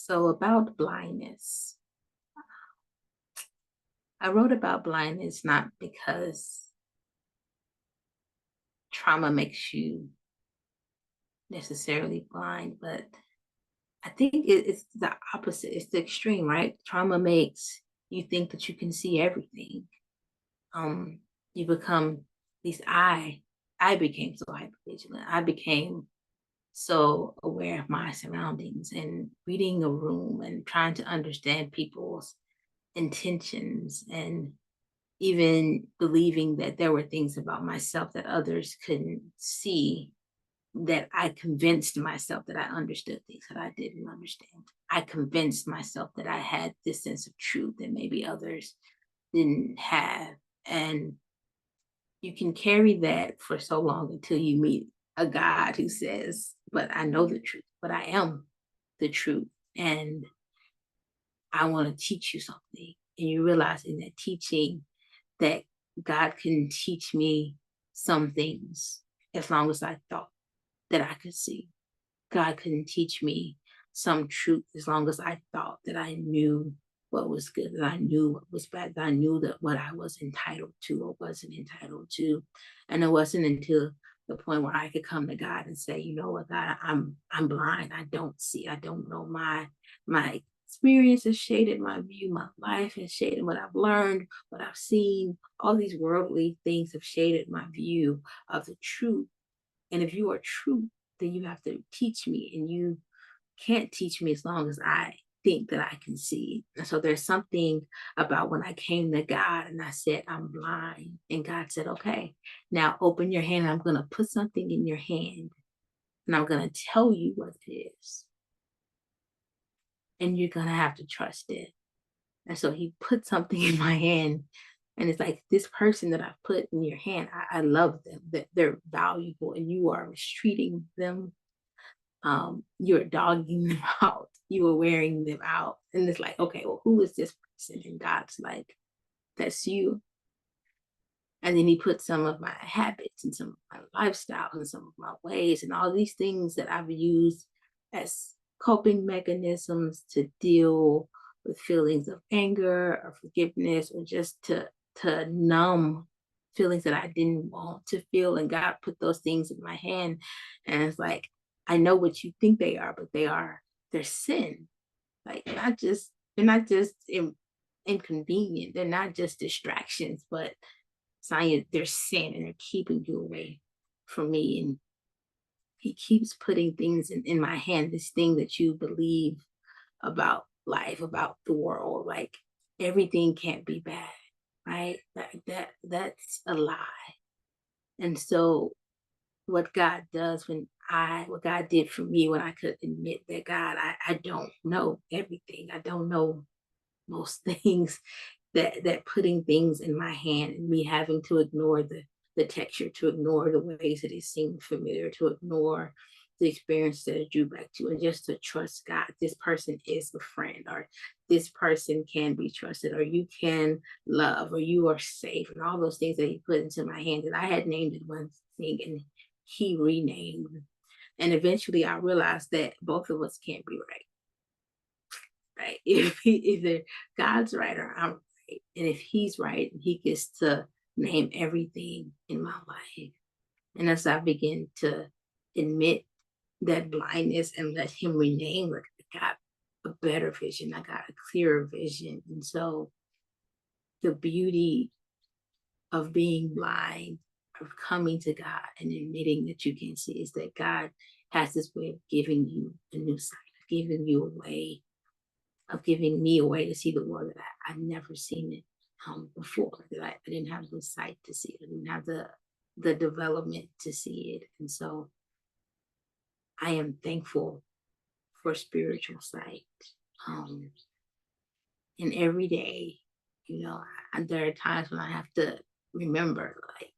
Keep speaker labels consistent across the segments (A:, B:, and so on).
A: So about blindness, I wrote about blindness not because trauma makes you necessarily blind, but I think it's the opposite. It's the extreme, right? Trauma makes you think that you can see everything. Um, you become, at least I became so hypervigilant. I became so aware of my surroundings and reading a room and trying to understand people's intentions and even believing that there were things about myself that others couldn't see, that I convinced myself that I understood things that I didn't understand. I convinced myself that I had this sense of truth that maybe others didn't have. And you can carry that for so long until you meet a God who says, but I know the truth, but I am the truth. And I want to teach you something. And you realize in that teaching that God can teach me some things as long as I thought that I could see. God couldn't teach me some truth as long as I thought that I knew what was good, that I knew what was bad, that I knew that what I was entitled to or wasn't entitled to. And it wasn't until the point where I could come to God and say, you know what, God, I'm blind. I don't see. I don't know. My experience has shaded my view. My life has shaded what I've learned, what I've seen. All these worldly things have shaded my view of the truth. And if you are true, then you have to teach me, and you can't teach me as long as I think that I can see. And so there's something about when I came to God and I said, I'm blind. And God said, okay, now open your hand. I'm going to put something in your hand and I'm going to tell you what it is. And you're going to have to trust it. And so he put something in my hand. And it's like, this person that I put in your hand, I love them, that they're valuable, and you are mistreating them. You're dogging them out, you were wearing them out. And it's like, okay, well, who is this person? And God's like, that's you. And then he put some of my habits and some of my lifestyles and some of my ways and all these things that I've used as coping mechanisms to deal with feelings of anger or forgiveness, or just to numb feelings that I didn't want to feel. And God put those things in my hand. And it's like, I know what you think they are, but they're sin. Like, they're not just inconvenient. They're not just distractions, but science, they're sin, and they're keeping you away from me. And he keeps putting things in my hand, this thing that you believe about life, about the world, like everything can't be bad, right? That's a lie. And so what God does what God did for me when I could admit that, God, I don't know everything. I don't know most things, that putting things in my hand and me having to ignore the texture, to ignore the ways that it seemed familiar, to ignore the experience that it drew back to, and just to trust God. This person is a friend, or this person can be trusted, or you can love, or you are safe, and all those things that he put into my hand. And I had named it one thing, and he renamed. And eventually I realized that both of us can't be right. If either God's right or I'm right. And if he's right, he gets to name everything in my life. And as I begin to admit that blindness and let him rename it, I got a better vision. I got a clearer vision. And so the beauty of being blind, of coming to God and admitting that you can see, is that God has this way of giving you a new sight, of giving you a way, of giving me a way to see the world that I've never seen it before, that I didn't have the sight to see it. I didn't have the development to see it. And so I am thankful for spiritual sight. Um, and every day, there are times when I have to remember, like,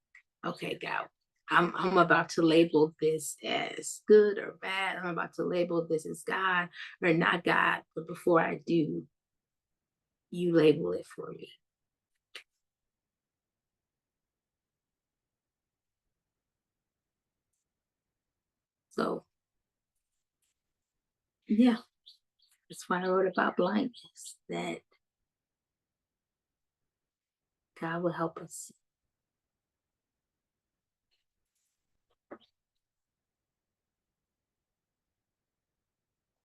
A: okay, God, I'm about to label this as good or bad. I'm about to label this as God or not God. But before I do, you label it for me. So yeah, That's why I wrote about blindness, that God will help us